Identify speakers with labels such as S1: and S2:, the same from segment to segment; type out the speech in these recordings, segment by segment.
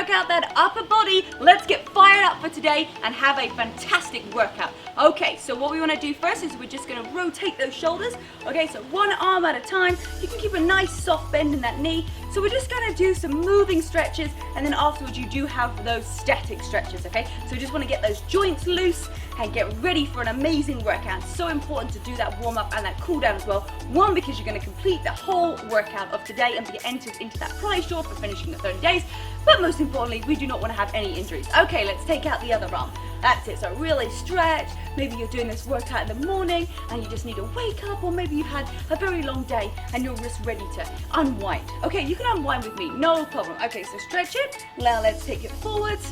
S1: work out that upper body. Let's get fired up for today and have a fantastic workout. Okay, so what we want to do first is we're just going to rotate those shoulders. Okay, so one arm at a time. You can keep a nice soft bend in that knee. So we're just going to do some moving stretches, and then afterwards you do have those static stretches, okay? So we just want to get those joints loose and get ready for an amazing workout. It's so important to do that warm up and that cool down as well. One, because you're going to complete the whole workout of today and be entered into that prize draw for finishing the 30 days. But most importantly, we do not want to have any injuries. Okay, let's take out the other arm. That's it, so really stretch. Maybe you're doing this workout in the morning and you just need to wake up, or maybe you've had a very long day and you're just ready to unwind. Okay, you can unwind with me, no problem. Okay, so stretch it. Now let's take it forwards.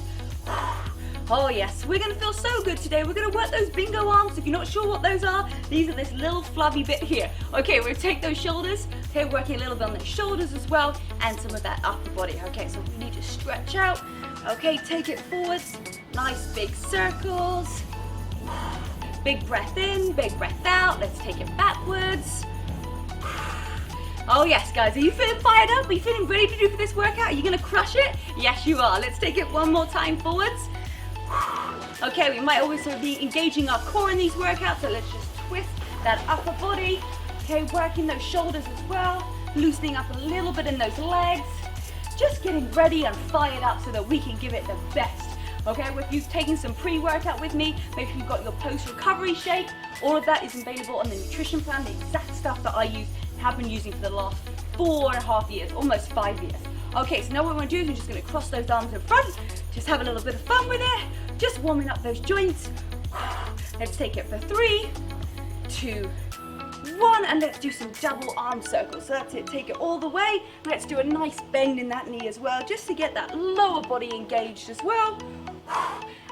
S1: Oh yes, we're gonna feel so good today. We're gonna work those bingo arms. If you're not sure what those are, these are this little flubby bit here. Okay, we're gonna take those shoulders. Okay, working a little bit on the shoulders as well, and some of that upper body. Okay, so we need to stretch out. Okay, take it forwards. Nice big circles. Big breath in, big breath out. Let's take it backwards. Oh yes, guys, are you feeling fired up? Are you feeling ready to do for this workout? Are you gonna crush it? Yes, you are. Let's take it one more time forwards. Okay, we might also be engaging our core in these workouts, so let's just twist that upper body. Okay, working those shoulders as well, loosening up a little bit in those legs. Just getting ready and fired up so that we can give it the best. Okay, if you've taken some pre-workout with me, maybe you've got your post-recovery shake, all of that is available on the nutrition plan, the exact stuff that I use, have been using for the last 4.5 years, almost 5 years. Okay, so now what we're going to do is we're just going to cross those arms in front, just have a little bit of fun with it, just warming up those joints. Let's take it for 3, 2, 1, and let's do some double arm circles. So that's it, take it all the way. Let's do a nice bend in that knee as well, just to get that lower body engaged as well.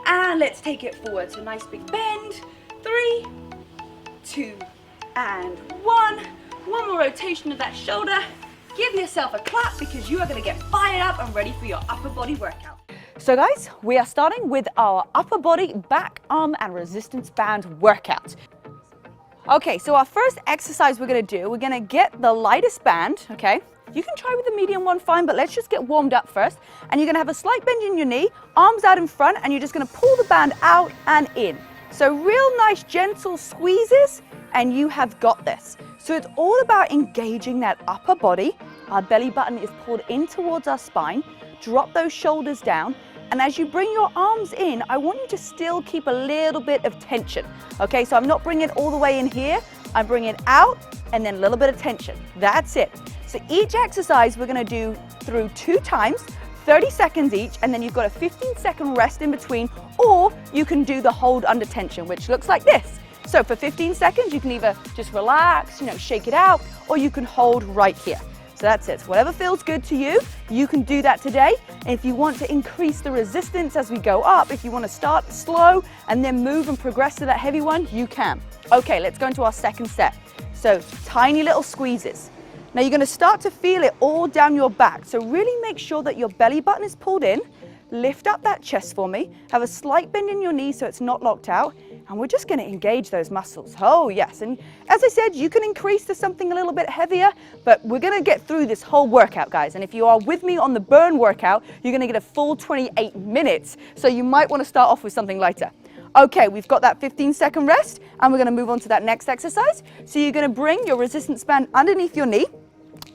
S1: And let's take it forward, so nice big bend. 3, 2, and 1. One more rotation of that shoulder. Give yourself a clap because you are going to get fired up and ready for your upper body workout. So guys, we are starting with our upper body, back, arm, and resistance band workout. Okay, so our first exercise we're going to do, we're going to get the lightest band, okay? You can try with the medium one, fine, but let's just get warmed up first. And you're going to have a slight bend in your knee, arms out in front, and you're just going to pull the band out and in. So real nice, gentle squeezes, and you have got this. So it's all about engaging that upper body. Our belly button is pulled in towards our spine. Drop those shoulders down. And as you bring your arms in, I want you to still keep a little bit of tension. Okay, so I'm not bringing it all the way in here. I'm bringing it out and then a little bit of tension. That's it. So each exercise we're going to do through 2 times, 30 seconds each, and then you've got a 15-second rest in between, or you can do the hold under tension, which looks like this. So for 15 seconds, you can either just relax, shake it out, or you can hold right here. So that's it. So whatever feels good to you, you can do that today. And if you want to increase the resistance as we go up, if you want to start slow and then move and progress to that heavy one, you can. Okay, let's go into our second set. So tiny little squeezes. Now you're going to start to feel it all down your back. So really make sure that your belly button is pulled in. Lift up that chest for me. Have a slight bend in your knee so it's not locked out. And we're just going to engage those muscles. Oh yes, and as I said, you can increase to something a little bit heavier, but we're going to get through this whole workout, guys. And if you are with me on the burn workout, you're going to get a full 28 minutes. So you might want to start off with something lighter. Okay, we've got that 15-second rest, and we're going to move on to that next exercise. So you're going to bring your resistance band underneath your knee.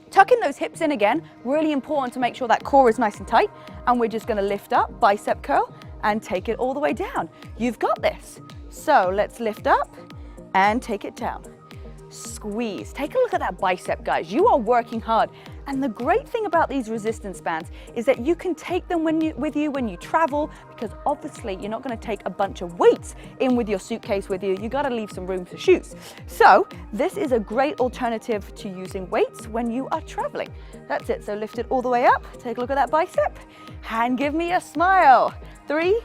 S1: Tuck in those hips in again, really important to make sure that core is nice and tight. And we're just going to lift up, bicep curl, and take it all the way down. You've got this. So let's lift up and take it down. Squeeze. Take a look at that bicep, guys. You are working hard. And the great thing about these resistance bands is that you can take them with you when you travel, because obviously you're not going to take a bunch of weights in with your suitcase with you. You got to leave some room for shoes. So this is a great alternative to using weights when you are traveling. That's it. So lift it all the way up. Take a look at that bicep and give me a smile. 3,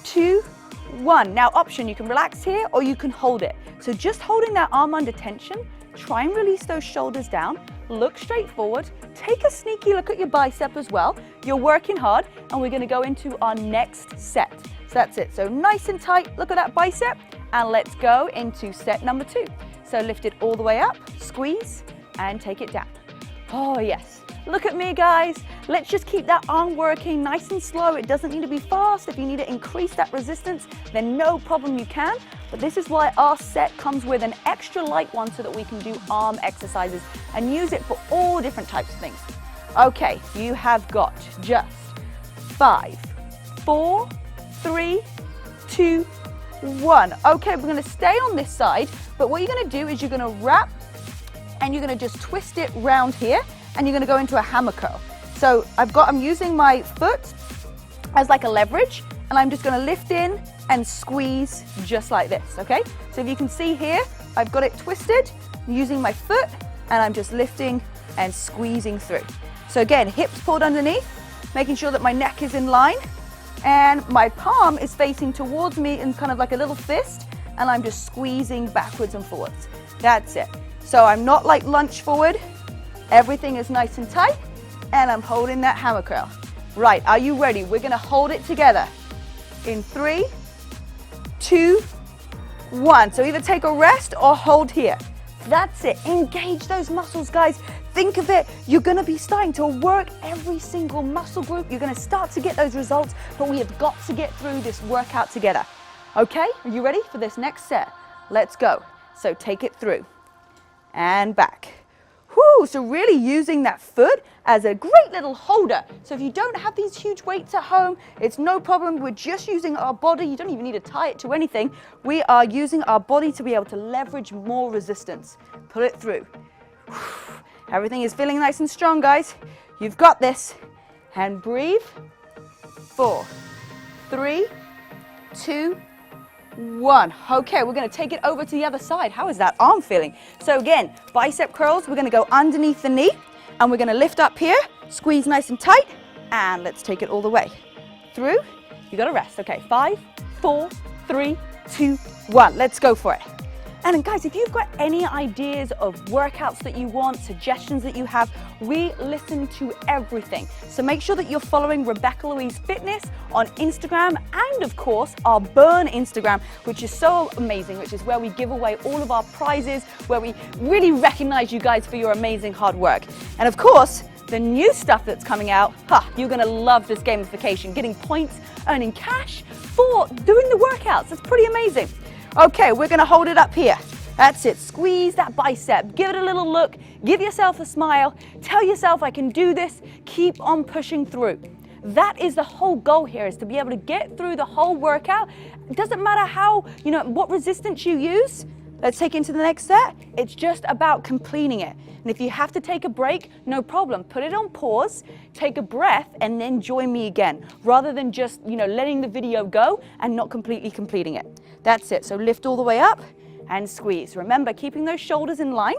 S1: 2, 1. Now option, you can relax here or you can hold it. So just holding that arm under tension, try and release those shoulders down, look straight forward, take a sneaky look at your bicep as well. You're working hard, and we're going to go into our next set. So that's it. So nice and tight, look at that bicep, and let's go into set number 2. So lift it all the way up, squeeze, and take it down. Oh yes. Look at me, guys. Let's just keep that arm working nice and slow. It doesn't need to be fast. If you need to increase that resistance, then no problem, you can. But this is why our set comes with an extra light one so that we can do arm exercises and use it for all different types of things. Okay, you have got just 5, 4, 3, 2, 1. Okay, we're gonna stay on this side, but what you're gonna do is you're gonna wrap and you're gonna just twist it round here and you're gonna go into a hammer curl. So I'm using my foot as like a leverage and I'm just gonna lift in and squeeze just like this, okay? So if you can see here, I've got it twisted, I'm using my foot and I'm just lifting and squeezing through. So again, hips pulled underneath, making sure that my neck is in line and my palm is facing towards me in kind of like a little fist and I'm just squeezing backwards and forwards. That's it. So I'm not like lunge forward, everything is nice and tight and I'm holding that hammer curl. Right, are you ready? We're gonna hold it together in 3, 2, 1. So either take a rest or hold here. That's it, engage those muscles, guys. Think of it, you're gonna be starting to work every single muscle group. You're gonna start to get those results, but we have got to get through this workout together. Okay, are you ready for this next set? Let's go. So take it through and back. Whoo, so really using that foot as a great little holder. So if you don't have these huge weights at home, it's no problem. We're just using our body. You don't even need to tie it to anything. We are using our body to be able to leverage more resistance. Pull it through. Everything is feeling nice and strong, guys. You've got this. And breathe. 4, 3, 2, 1. Okay, we're going to take it over to the other side. How is that arm feeling? So again, bicep curls. We're going to go underneath the knee and we're going to lift up here, squeeze nice and tight, and let's take it all the way through. You got to rest. Okay, 5, 4, 3, 2, 1. Let's go for it. And guys, if you've got any ideas of workouts that you want, suggestions that you have, we listen to everything. So make sure that you're following Rebecca-Louise Fitness on Instagram and of course our Burn Instagram, which is so amazing, which is where we give away all of our prizes, where we really recognize you guys for your amazing hard work. And of course, the new stuff that's coming out, you're gonna love this gamification, getting points, earning cash for doing the workouts. It's pretty amazing. Okay, we're gonna hold it up here. That's it, squeeze that bicep, give it a little look, give yourself a smile, tell yourself I can do this, keep on pushing through. That is the whole goal here, is to be able to get through the whole workout. It doesn't matter how, what resistance you use. Let's take it into the next set. It's just about completing it. And if you have to take a break, no problem. Put it on pause, take a breath, and then join me again, rather than just, letting the video go and not completely completing it. That's it. So lift all the way up and squeeze. Remember, keeping those shoulders in line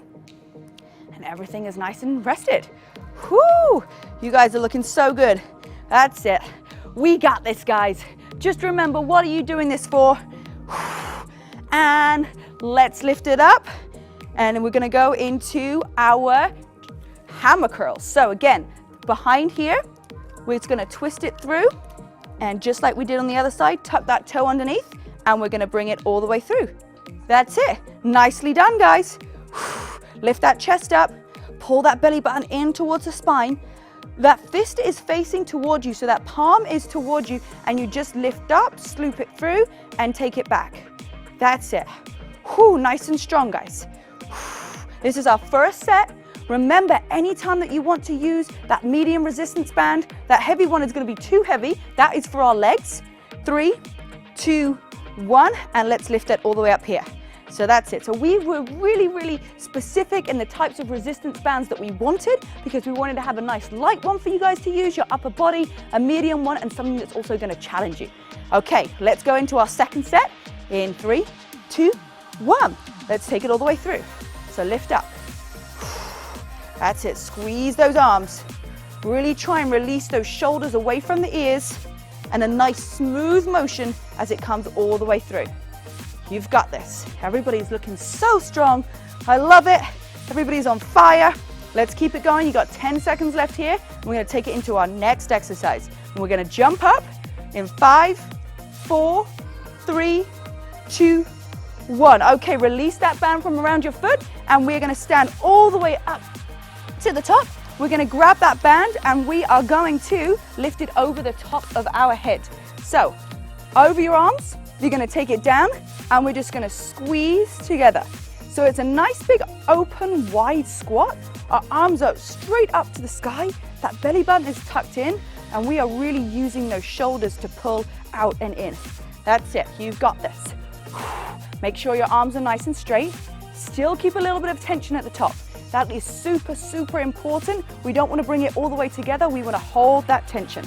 S1: and everything is nice and rested. Whoo! You guys are looking so good. That's it. We got this, guys. Just remember, what are you doing this for? And let's lift it up. And then we're gonna go into our hammer curls. So again, behind here, we're just gonna twist it through. And just like we did on the other side, tuck that toe underneath, and we're gonna bring it all the way through. That's it. Nicely done, guys. Lift that chest up, pull that belly button in towards the spine. That fist is facing towards you, so that palm is towards you, and you just lift up, sloop it through, and take it back. That's it. Nice and strong, guys. This is our first set. Remember, anytime that you want to use that medium resistance band, that heavy one is going to be too heavy. That is for our legs. 3, 2, 1, and let's lift it all the way up here. So that's it. So we were really, really specific in the types of resistance bands that we wanted, because we wanted to have a nice light one for you guys to use, your upper body, a medium one, and something that's also going to challenge you. Okay, let's go into our second set in 3, 2, 1. Let's take it all the way through. So lift up. That's it. Squeeze those arms. Really try and release those shoulders away from the ears, and a nice smooth motion as it comes all the way through. You've got this. Everybody's looking so strong. I love it. Everybody's on fire. Let's keep it going. You got 10 seconds left here. We're going to take it into our next exercise. And we're going to jump up in 5, 4, 3, 2, 1. Okay, release that band from around your foot, and we're going to stand all the way up to the top. we're gonna grab that band and we are going to lift it over the top of our head. So, over your arms, you're gonna take it down and we're just gonna squeeze together. So it's a nice big open wide squat. Our arms are straight up to the sky. That belly button is tucked in and we are really using those shoulders to pull out and in. That's it, you've got this. Make sure your arms are nice and straight. Still keep a little bit of tension at the top. That is super, super important. We don't want to bring it all the way together. We want to hold that tension.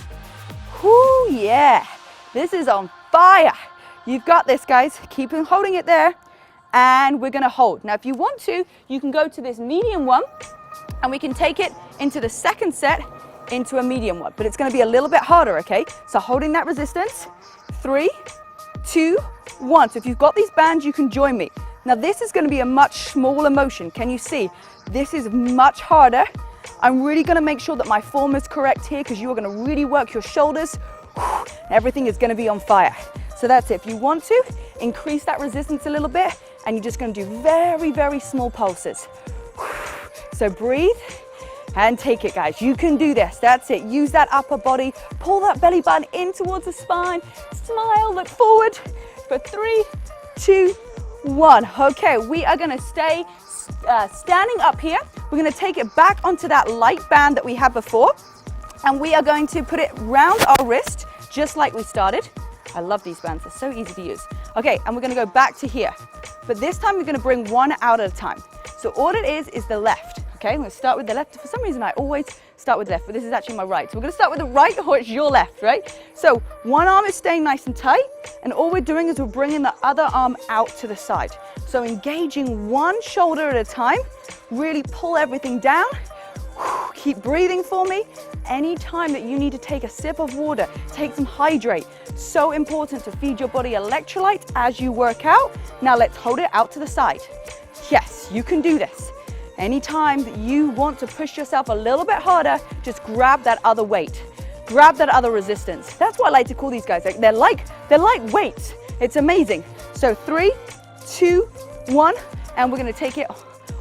S1: Whoo, yeah. This is on fire. You've got this, guys. Keep holding it there. And we're going to hold. Now, if you want to, you can go to this medium one and we can take it into the second set into a medium one. But it's going to be a little bit harder, okay? So holding that resistance. 3, 2, 1. So if you've got these bands, you can join me. Now this is going to be a much smaller motion. Can you see? This is much harder. I'm really going to make sure that my form is correct here because you are going to really work your shoulders. Everything is going to be on fire. So that's it. If you want to, increase that resistance a little bit and you're just going to do very, very small pulses. So breathe and take it, guys. You can do this. That's it. Use that upper body. Pull that belly button in towards the spine. Smile, look forward for 3, 2, 1. Okay, we are going to stay standing up here. We're going to take it back onto that light band that we had before. And we are going to put it round our wrist, just like we started. I love these bands. They're so easy to use. Okay, and we're going to go back to here. But this time we're going to bring one out at a time. So all it is the left. Okay, I'm going to start with the left. For some reason, I always start with the left, but this is actually my right. So we're going to start with the right, or it's your left, right? So one arm is staying nice and tight, and all we're doing is we're bringing the other arm out to the side. So engaging one shoulder at a time, really pull everything down. Keep breathing for me. Anytime that you need to take a sip of water, take some hydrate. So important to feed your body electrolytes as you work out. Now let's hold it out to the side. Yes, you can do this. Anytime that you want to push yourself a little bit harder, just grab that other weight. Grab that other resistance. That's what I like to call these guys. They're like weights. It's amazing. So 3, 2, 1, and we're going to take it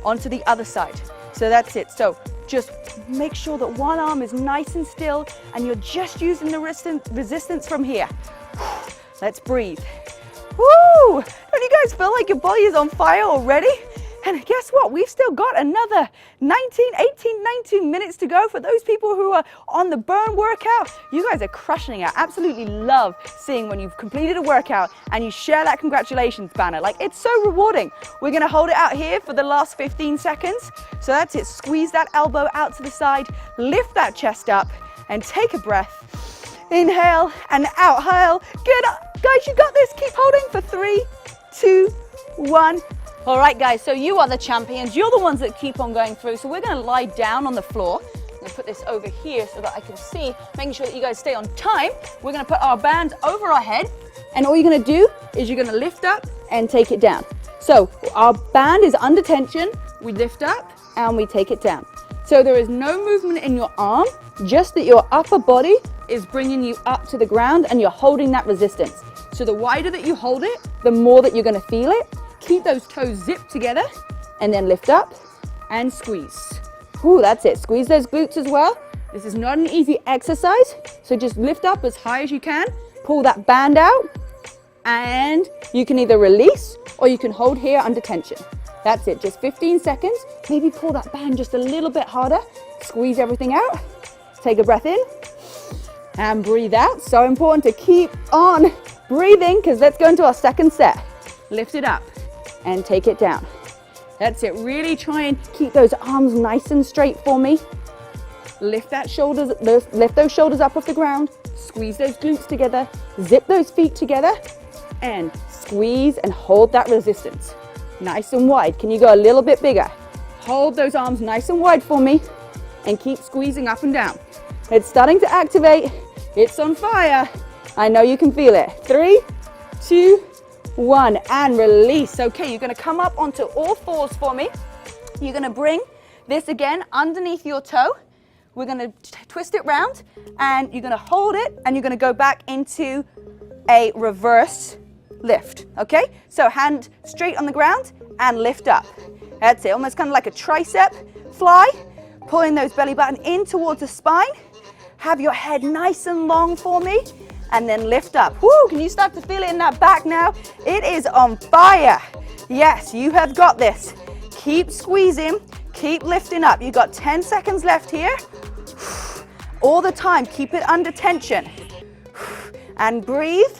S1: onto the other side. So that's it. So just make sure that one arm is nice and still and you're just using the resistance from here. Let's breathe. Woo! Don't you guys feel like your body is on fire already? And guess what? We've still got another 19 minutes to go for those people who are on the burn workout. You guys are crushing it. I absolutely love seeing when you've completed a workout and you share that congratulations banner. Like, it's so rewarding. We're going to hold it out here for the last 15 seconds. So that's it. Squeeze that elbow out to the side, lift that chest up and take a breath. Inhale and outhale. Good. Guys, you got this. Keep holding for 3, 2, 1. All right, guys, so you are the champions. You're the ones that keep on going through. So we're going to lie down on the floor. I'm going to put this over here so that I can see, making sure that you guys stay on time. We're going to put our bands over our head. And all you're going to do is you're going to lift up and take it down. So our band is under tension. We lift up and we take it down. So there is no movement in your arm, just that your upper body is bringing you up to the ground and you're holding that resistance. So the wider that you hold it, the more that you're going to feel it. Keep those toes zipped together and then lift up and squeeze. Ooh, that's it. Squeeze those glutes as well. This is not an easy exercise, so just lift up as high as you can. Pull that band out and you can either release or you can hold here under tension. That's it, just 15 seconds. Maybe pull that band just a little bit harder. Squeeze everything out. Take a breath in and breathe out. So important to keep on breathing because let's go into our second set. Lift it up and take it down. That's it. Really try and keep those arms nice and straight for me. Lift those shoulders up off the ground. Squeeze those glutes together. Zip those feet together and squeeze and hold that resistance. Nice and wide. Can you go a little bit bigger? Hold those arms nice and wide for me and keep squeezing up and down. It's starting to activate. It's on fire. I know you can feel it. 3, 2, 1, and release. Okay, you're going to come up onto all fours for me. You're going to bring this again underneath your toe. We're going to twist it round and you're going to hold it and you're going to go back into a reverse lift. Okay, so hand straight on the ground and lift up. That's it, almost kind of like a tricep fly. pulling those belly button in towards the spine. Have your head nice and long for me, and then lift up. Woo, can you start to feel it in that back now? It is on fire. Yes, you have got this. Keep squeezing, keep lifting up. You've got 10 seconds left here. All the time, keep it under tension. And breathe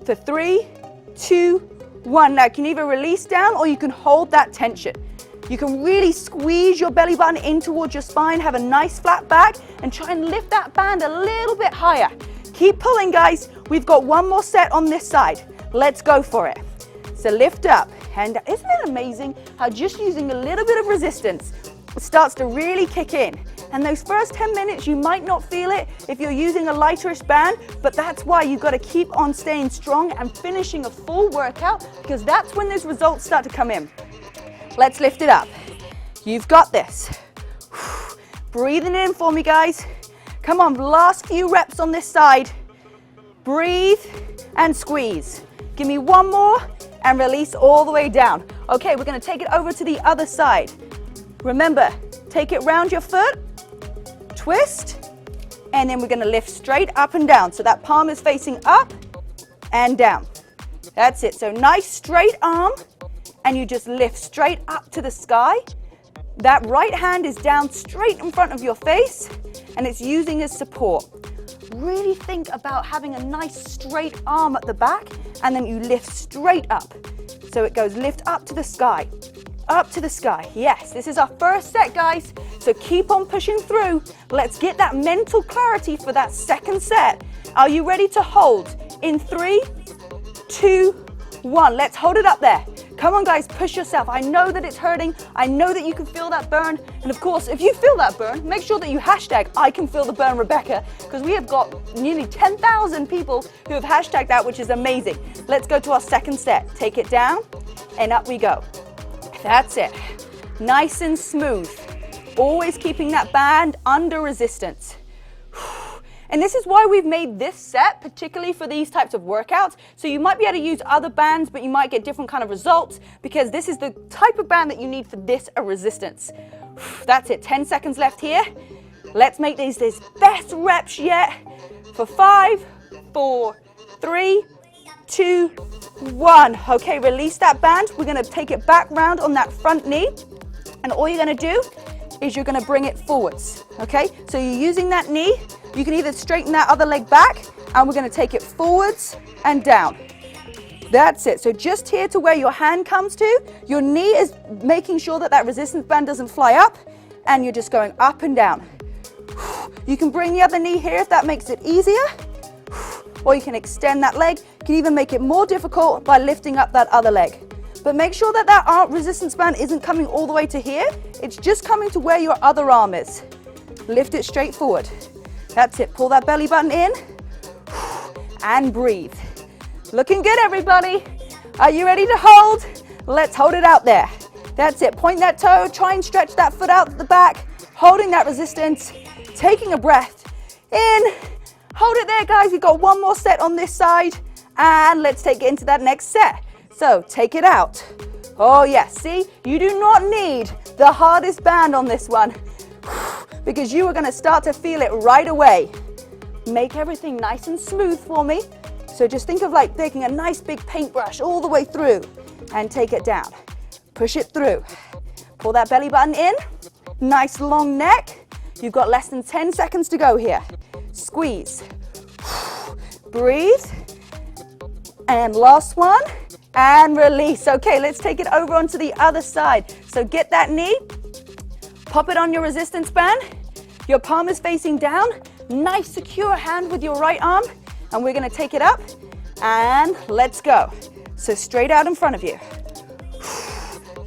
S1: for 3, 2, 1. Now, you can either release down or you can hold that tension. You can really squeeze your belly button in towards your spine, have a nice flat back, and try and lift that band a little bit higher. Keep pulling, guys. We've got one more set on this side. Let's go for it. So lift up, and isn't it amazing how just using a little bit of resistance starts to really kick in? And those first 10 minutes, you might not feel it if you're using a lighterish band, but that's why you've got to keep on staying strong and finishing a full workout, because that's when those results start to come in. Let's lift it up. You've got this. Breathing in for me, guys. Come on, last few reps on this side. Breathe and squeeze. Give me one more and release all the way down. Okay, we're going to take it over to the other side. Remember, take it round your foot, twist, and then we're going to lift straight up and down. So that palm is facing up and down. That's it. So nice straight arm, and you just lift straight up to the sky. That right hand is down straight in front of your face, and it's using as support. Really think about having a nice straight arm at the back, and then you lift straight up. So it goes lift up to the sky, up to the sky. Yes, this is our first set, guys. So keep on pushing through. Let's get that mental clarity for that second set. Are you ready to hold? In 3, 2, 1. Let's hold it up there. Come on, guys, push yourself. I know that it's hurting. I know that you can feel that burn. And of course, if you feel that burn, make sure that you hashtag I can feel the burn, Rebecca, because we have got nearly 10,000 people who have hashtagged that, which is amazing. Let's go to our second set. Take it down and up we go. That's it. Nice and smooth. Always keeping that band under resistance. And this is why we've made this set particularly for these types of workouts. So you might be able to use other bands, but you might get different kind of results, because this is the type of band that you need for this resistance. That's it, 10 seconds left here. Let's make these best reps yet. For 5, 4, 3, 2, 1. Okay, release that band. We're gonna take it back round on that front knee. And all you're gonna do is you're gonna bring it forwards, okay? So you're using that knee. You can either straighten that other leg back, and we're gonna take it forwards and down. That's it. So just here to where your hand comes to, your knee is making sure that that resistance band doesn't fly up, and you're just going up and down. You can bring the other knee here if that makes it easier, or you can extend that leg. You can even make it more difficult by lifting up that other leg. But make sure that that arm resistance band isn't coming all the way to here. It's just coming to where your other arm is. Lift it straight forward. That's it. Pull that belly button in and breathe. Looking good, everybody. Are you ready to hold? Let's hold it out there. That's it. Point that toe. Try and stretch that foot out at the back. Holding that resistance. Taking a breath in. Hold it there, guys. We've got one more set on this side. And let's take it into that next set. So take it out. Oh, yes. See, you do not need the hardest band on this one, because you are going to start to feel it right away. Make everything nice and smooth for me. So just think of like taking a nice big paintbrush all the way through and take it down. Push it through. Pull that belly button in. Nice long neck. You've got less than 10 seconds to go here. Squeeze. Breathe. And last one. And release. Okay, let's take it over onto the other side. So get that knee. Pop it on your resistance band. Your palm is facing down. Nice secure hand with your right arm. And we're going to take it up. And let's go. So straight out in front of you.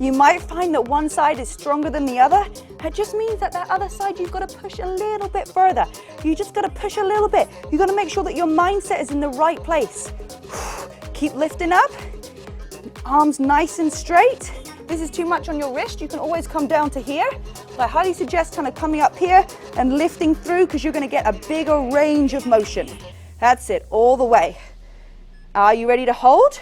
S1: You might find that one side is stronger than the other. That just means that that other side you've got to push a little bit further. You just got to push a little bit. You've got to make sure that your mindset is in the right place. Keep lifting up. Arms nice and straight. This is too much on your wrist. You can always come down to here. But I highly suggest kind of coming up here and lifting through, because you're going to get a bigger range of motion. That's it, all the way. Are you ready to hold?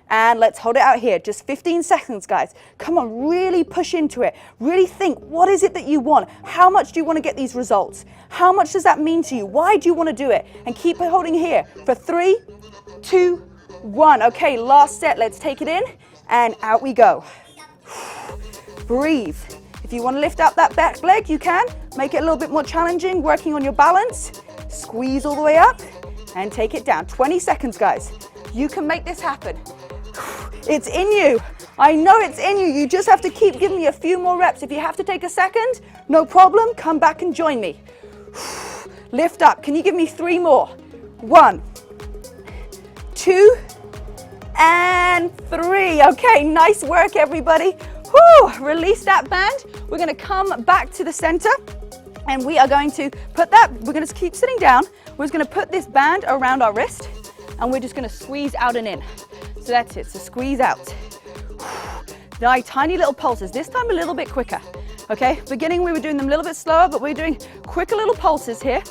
S1: And let's hold it out here, just 15 seconds, guys. Come on, really push into it. Really think, what is it that you want? How much do you want to get these results? How much does that mean to you? Why do you want to do it? And keep it holding here for 3, 2, 1. Okay, last set. Let's take it in and out we go. Breathe. If you want to lift up that back leg, you can. Make it a little bit more challenging, working on your balance. Squeeze all the way up and take it down. 20 seconds, guys. You can make this happen. It's in you. I know it's in you. You just have to keep giving me a few more reps. If you have to take a second, no problem. Come back and join me. Lift up. Can you give me 3 more? 1, 2, and 3. Okay, nice work, everybody. Whew, release that band. We're going to come back to the center, and we are going to put that, we're going to keep sitting down. We're just going to put this band around our wrist, and we're just going to squeeze out and in. So that's it, so squeeze out. Nice, tiny little pulses, this time a little bit quicker. Okay, beginning we were doing them a little bit slower, but we're doing quicker little pulses here.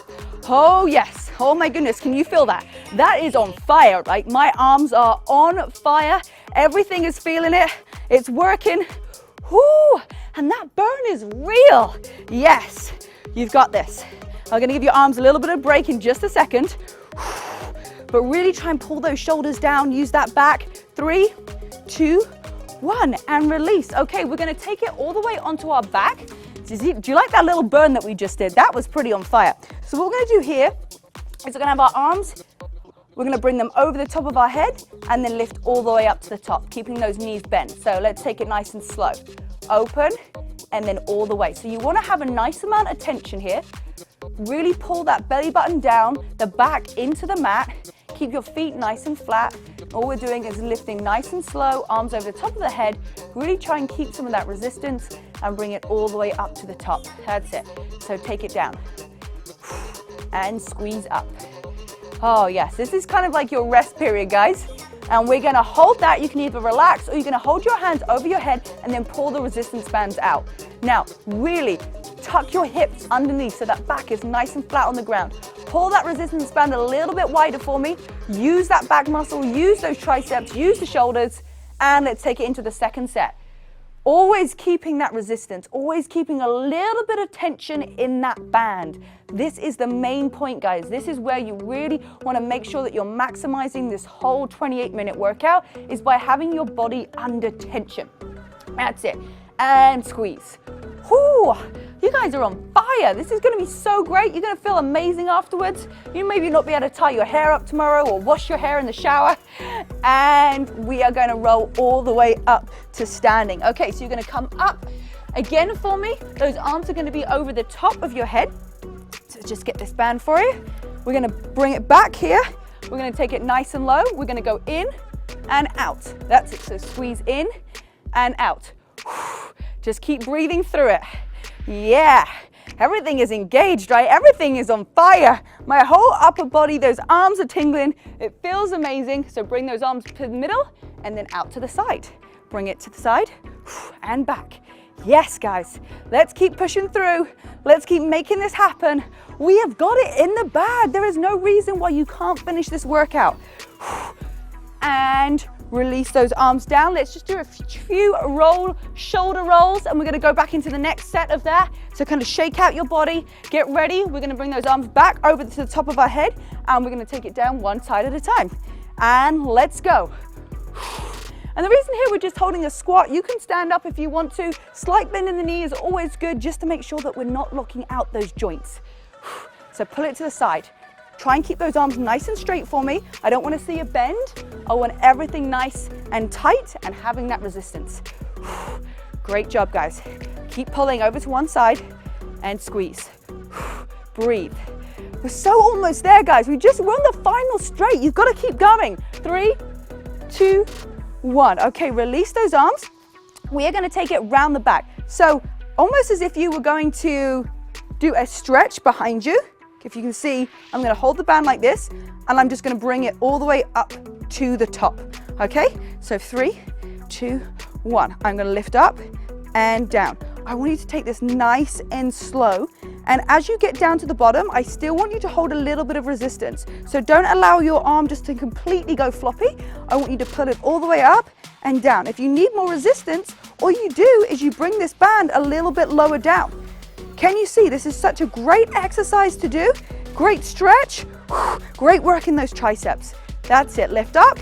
S1: Oh yes, oh my goodness, can you feel that? That is on fire, right? My arms are on fire. Everything is feeling it. It's working. Whoo, and that burn is real. Yes, you've got this. I'm gonna give your arms a little bit of break in just a second. But really try and pull those shoulders down. Use that back. 3, 2, 1, and release. Okay, we're gonna take it all the way onto our back. Do you like that little burn that we just did? That was pretty on fire. So what we're gonna do here is we're gonna have our arms, we're gonna bring them over the top of our head and then lift all the way up to the top, keeping those knees bent. So let's take it nice and slow. Open and then all the way. So you wanna have a nice amount of tension here. Really pull that belly button down, the back into the mat. Keep your feet nice and flat. All we're doing is lifting nice and slow, arms over the top of the head. Really try and keep some of that resistance and bring it all the way up to the top. That's it. So take it down and squeeze up. Oh yes, this is kind of like your rest period, guys. And we're gonna hold that. You can either relax or you're gonna hold your hands over your head and then pull the resistance bands out. Now, really tuck your hips underneath so that back is nice and flat on the ground. Pull that resistance band a little bit wider for me. Use that back muscle, use those triceps, use the shoulders, and let's take it into the second set. Always keeping that resistance, always keeping a little bit of tension in that band. This is the main point, guys. This is where you really want to make sure that you're maximizing this whole 28-minute workout, is by having your body under tension. That's it. And squeeze. Whoo! You guys are on fire. This is going to be so great. You're going to feel amazing afterwards. You maybe not be able to tie your hair up tomorrow or wash your hair in the shower. And we are going to roll all the way up to standing. Okay, so you're going to come up again for me. Those arms are going to be over the top of your head. So just get this band for you. We're going to bring it back here. We're going to take it nice and low. We're going to go in and out. That's it. So squeeze in and out. Just keep breathing through it. Yeah, everything is engaged, right? Everything is on fire. My whole upper body, those arms are tingling. It feels amazing. So bring those arms to the middle and then out to the side. Bring it to the side and back. Yes, guys, let's keep pushing through. Let's keep making this happen. We have got it in the bag. There is no reason why you can't finish this workout. And release those arms down. Let's just do a few shoulder rolls, and we're gonna go back into the next set of that. So kind of shake out your body, get ready. We're gonna bring those arms back over to the top of our head, and we're gonna take it down one side at a time. And let's go. And the reason here we're just holding a squat, you can stand up if you want to. Slight bend in the knee is always good, just to make sure that we're not locking out those joints. So pull it to the side. Try and keep those arms nice and straight for me. I don't want to see a bend. I want everything nice and tight and having that resistance. Great job, guys. Keep pulling over to one side and squeeze. Breathe. We're so almost there, guys. We just won the final straight. You've got to keep going. 3, 2, 1. Okay, release those arms. We are going to take it round the back. So almost as if you were going to do a stretch behind you. If you can see, I'm going to hold the band like this, and I'm just going to bring it all the way up to the top. Okay, so 3, 2, 1. I'm going to lift up and down. I want you to take this nice and slow
S2: And as you get down to the bottom, I still want you to hold a little bit of resistance. So don't allow your arm just to completely go floppy. I want you to pull it all the way up and down. If you need more resistance, all you do is you bring this band a little bit lower down. Can you see? This is such a great exercise to do. Great stretch. Great work in those triceps. That's it. Lift up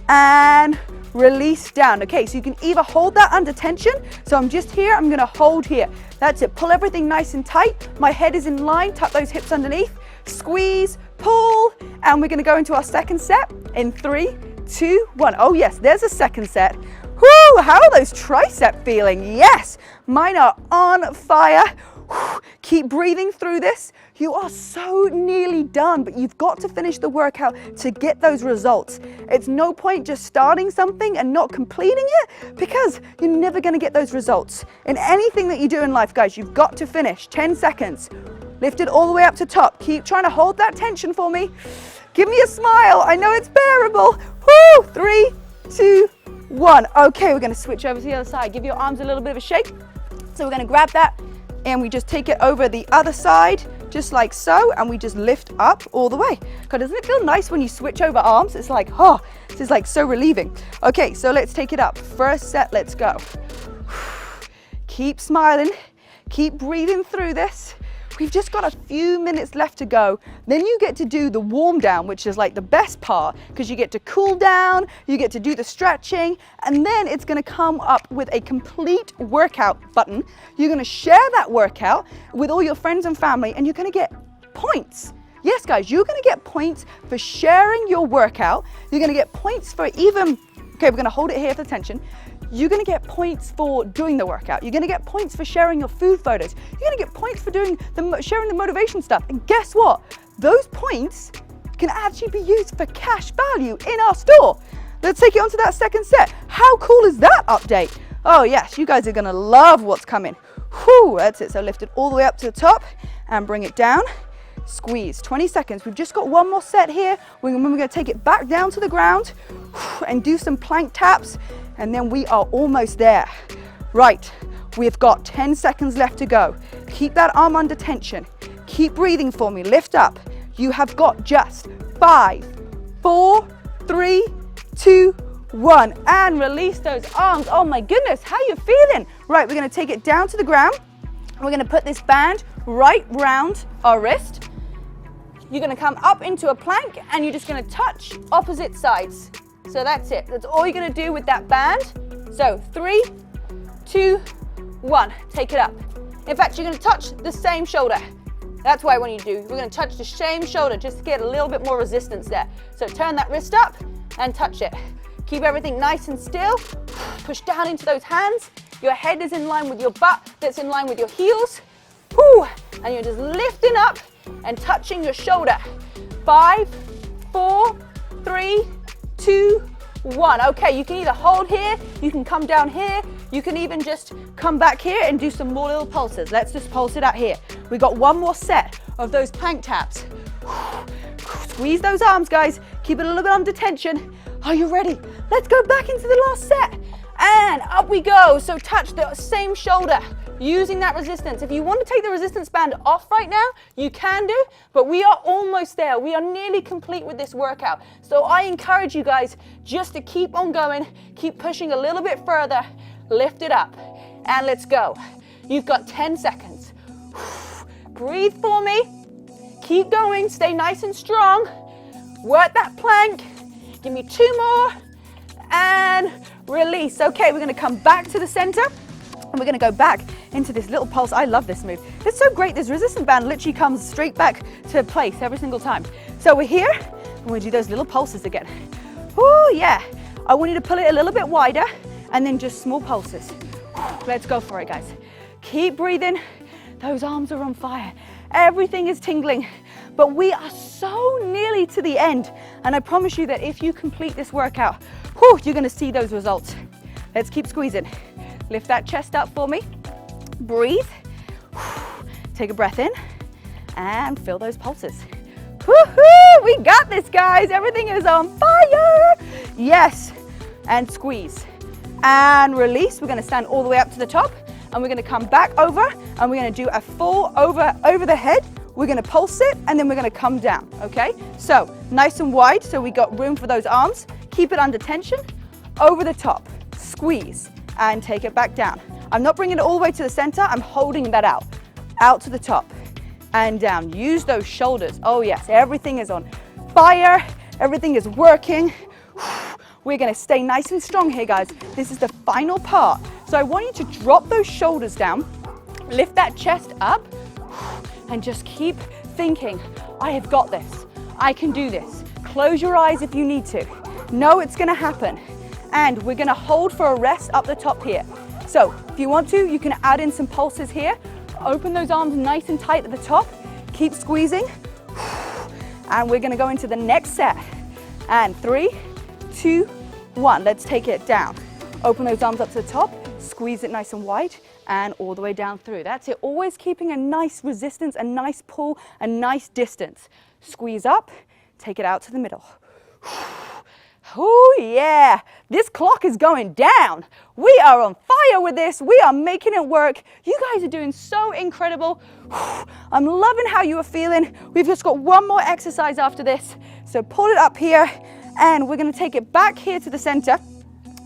S2: and release down. Okay, so you can either hold that under tension. So I'm just here, I'm gonna hold here. That's it, pull everything nice and tight. My head is in line, tuck those hips underneath, squeeze, pull, and we're gonna go into our second set in 3, 2, 1. Oh yes, there's a second set. Whoo, how are those triceps feeling? Yes, mine are on fire. Keep breathing through this. You are so nearly done, but you've got to finish the workout to get those results. It's no point just starting something and not completing it because you're never going to get those results. In anything that you do in life, guys, you've got to finish. 10 seconds. Lift it all the way up to top. Keep trying to hold that tension for me. Give me a smile. I know it's bearable. Woo! 3, 2, 1. Okay, we're going to switch over to the other side. Give your arms a little bit of a shake. So we're going to grab that and we just take it over the other side, just like so, and we just lift up all the way. God, doesn't it feel nice when you switch over arms? It's like, oh, this is like so relieving. Okay, so let's take it up. First set, let's go. Keep smiling, keep breathing through this. We've just got a few minutes left to go. Then you get to do the warm down, which is like the best part, because you get to cool down, you get to do the stretching, and then it's gonna come up with a complete workout button. You're gonna share that workout with all your friends and family, and you're gonna get points. Yes, guys, you're gonna get points for sharing your workout. You're gonna get points for even, okay, we're gonna hold it here for tension. You're gonna get points for doing the workout. You're gonna get points for sharing your food photos. You're gonna get points for sharing the motivation stuff. And guess what? Those points can actually be used for cash value in our store. Let's take it on to that second set. How cool is that update? Oh yes, you guys are gonna love what's coming. Whew, that's it. So lift it all the way up to the top and bring it down. Squeeze, 20 seconds. We've just got one more set here. We're gonna take it back down to the ground and do some plank taps. And then we are almost there. Right, we've got 10 seconds left to go. Keep that arm under tension. Keep breathing for me, lift up. You have got just 5, 4, 3, 2, 1. And release those arms. Oh my goodness, how you feeling? Right, we're gonna take it down to the ground. We're gonna put this band right round our wrist. You're gonna come up into a plank and you're just gonna touch opposite sides. So that's it. That's all you're gonna do with that band. So 3, 2, 1. Take it up. In fact, you're gonna touch the same shoulder. That's what I want you to do. We're gonna touch the same shoulder just to get a little bit more resistance there. So turn that wrist up and touch it. Keep everything nice and still. Push down into those hands. Your head is in line with your butt, that's in line with your heels. Whew. And you're just lifting up and touching your shoulder. 5, 4, 3, 2, 1. Okay, you can either hold here, you can come down here, you can even just come back here and do some more little pulses. Let's just pulse it out here. We got one more set of those plank taps. Squeeze those arms, guys. Keep it a little bit under tension. Are you ready? Let's go back into the last set. And up we go. So touch the same shoulder, using that resistance. If you want to take the resistance band off right now, you can do, but we are almost there. We are nearly complete with this workout. So I encourage you guys just to keep on going, keep pushing a little bit further, lift it up, and let's go. You've got 10 seconds. Breathe for me. Keep going, stay nice and strong. Work that plank. Give me 2 more, and release. Okay, we're gonna come back to the center. And we're gonna go back into this little pulse. I love this move. It's so great. This resistance band literally comes straight back to place every single time. So we're here, and we're gonna do those little pulses again. Oh yeah. I want you to pull it a little bit wider, and then just small pulses. Let's go for it, guys. Keep breathing. Those arms are on fire. Everything is tingling, but we are so nearly to the end. And I promise you that if you complete this workout, you're gonna see those results. Let's keep squeezing. Lift that chest up for me. Breathe. Take a breath in and feel those pulses. Woohoo! We got this, guys. Everything is on fire. Yes. And squeeze. And release. We're going to stand all the way up to the top. and we're gonna come back over, and we're gonna do a full over the head. We're gonna pulse it, and then we're gonna come down, okay? So, nice and wide, so we got room for those arms. Keep it under tension, over the top, squeeze, and take it back down. I'm not bringing it all the way to the center, I'm holding that out to the top, and down. Use those shoulders. Oh yes, everything is on fire, everything is working. We're gonna stay nice and strong here, guys. This is the final part. So I want you to drop those shoulders down, lift that chest up, and just keep thinking, I have got this. I can do this. Close your eyes if you need to. Know it's gonna happen. And we're gonna hold for a rest up the top here. So if you want to, you can add in some pulses here. Open those arms nice and tight at the top. Keep squeezing. And we're gonna go into the next set. And 3, 2, 1. Let's take it down. Open those arms up to the top. Squeeze it nice and wide. And all the way down through. That's it. Always keeping a nice resistance, a nice pull, a nice distance. Squeeze up. Take it out to the middle. Oh yeah, this clock is going down. We are on fire with this. We are making it work. You guys are doing so incredible. I'm loving how you are feeling. We've just got one more exercise after this. So pull it up here, and we're gonna take it back here to the center.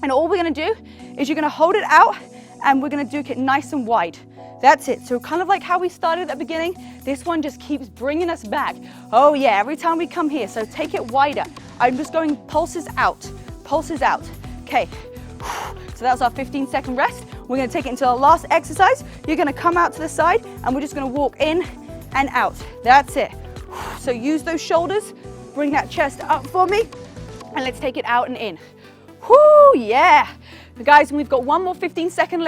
S2: And all we're gonna do is you're gonna hold it out, and we're gonna duke it nice and wide. That's it. So kind of like how we started at the beginning, this one just keeps bringing us back. Oh yeah, every time we come here. So take it wider. I'm just going pulses out, pulses out. Okay, so that was our 15-second rest. We're gonna take it into our last exercise. You're gonna come out to the side, and we're just gonna walk in and out. That's it. So use those shoulders, bring that chest up for me, and let's take it out and in. Whoo, yeah. Guys, we've got one more 15-second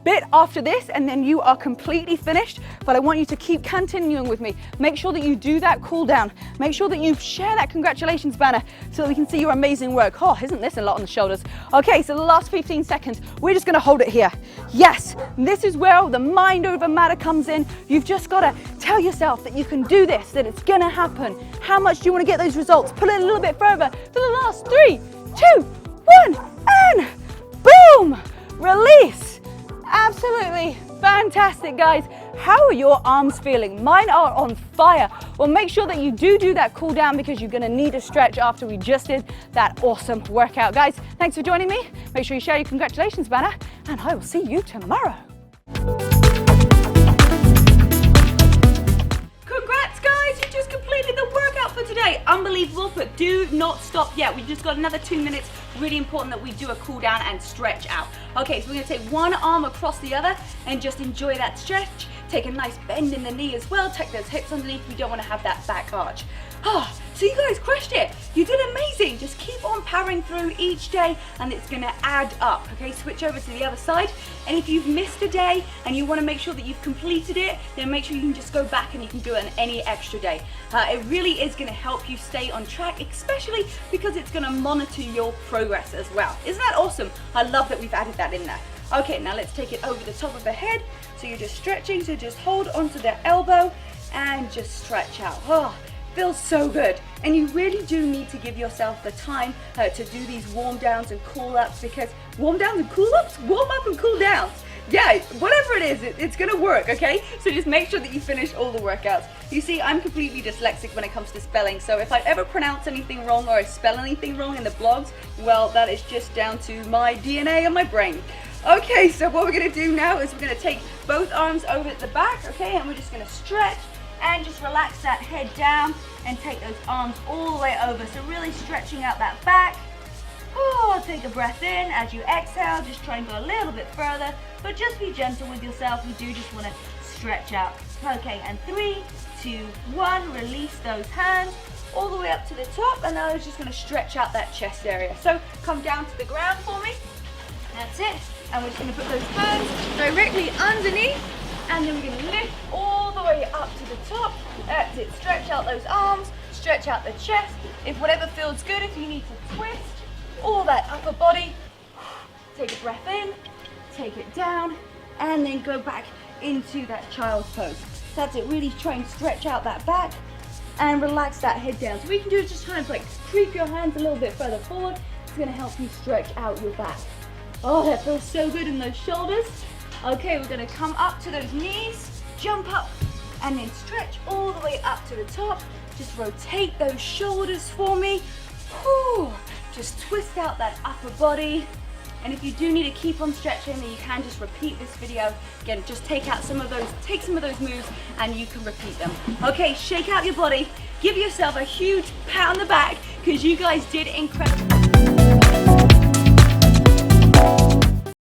S2: bit after this, and then you are completely finished. But I want you to keep continuing with me. Make sure that you do that cool down. Make sure that you share that congratulations banner so that we can see your amazing work. Oh, isn't this a lot on the shoulders? Okay, so the last 15 seconds, we're just gonna hold it here. Yes, this is where the mind over matter comes in. You've just gotta tell yourself that you can do this, that it's gonna happen. How much do you wanna get those results? Pull it a little bit further to the last 3, 2, 1, and boom, release. Absolutely fantastic, guys. How are your arms feeling? Mine are on fire. Well, make sure that you do that cool down, because you're gonna need a stretch after we just did that awesome workout. Guys, thanks for joining me. Make sure you share your congratulations banner, and I will see you tomorrow. Congrats, guys, you just completed the workout for today. Unbelievable, but do not stop yet. We just got another 2 minutes. Really important that we do a cool down and stretch out. Okay, so we're gonna take one arm across the other and just enjoy that stretch. Take a nice bend in the knee as well. Tuck those hips underneath. We don't wanna have that back arch. So you guys crushed it. You did amazing. Just keep on powering through each day, and it's gonna add up. Okay, switch over to the other side. And if you've missed a day and you wanna make sure that you've completed it, then make sure you can just go back and you can do it on any extra day. It really is gonna help you stay on track, especially because it's gonna monitor your progress as well. Isn't that awesome? I love that we've added that in there. Okay, now let's take it over the top of the head. So you're just stretching, so just hold onto the elbow and just stretch out. Oh, feels so good. And you really do need to give yourself the time to do these warm downs and cool ups, because warm downs and cool ups, warm up and cool downs. Yeah, whatever it is, it's gonna work, okay? So just make sure that you finish all the workouts. You see, I'm completely dyslexic when it comes to spelling, so if I ever pronounce anything wrong or I spell anything wrong in the blogs, well, that is just down to my DNA and my brain. Okay, so what we're gonna do now is we're gonna take both arms over at the back, okay? And we're just gonna stretch and just relax that head down and take those arms all the way over. So really stretching out that back. Oh, take a breath in. As you exhale, just try and go a little bit further, but just be gentle with yourself. You do just want to stretch out. Okay, and 3, 2, 1, release those hands all the way up to the top, and now I'm just going to stretch out that chest area. So come down to the ground for me. That's it. And we're just going to put those hands directly underneath, and then we're going to lift all the way up to the top. That's it. Stretch out those arms, stretch out the chest. If whatever feels good, if you need to twist all that upper body, take a breath in, take it down, and then go back into that child's pose. That's it. Really try and stretch out that back and relax that head down. So what you can do is just kind of like creep your hands a little bit further forward. It's going to help you stretch out your back. Oh, that feels so good in those shoulders.
S1: Okay, we're gonna come up to those knees, jump up, and then stretch all the way up to the top. Just rotate those shoulders for me. Whew. Just twist out that upper body. And if you do need to keep on stretching, then you can just repeat this video. Again, just take some of those moves and you can repeat them. Okay, shake out your body. Give yourself a huge pat on the back because you guys did incredible.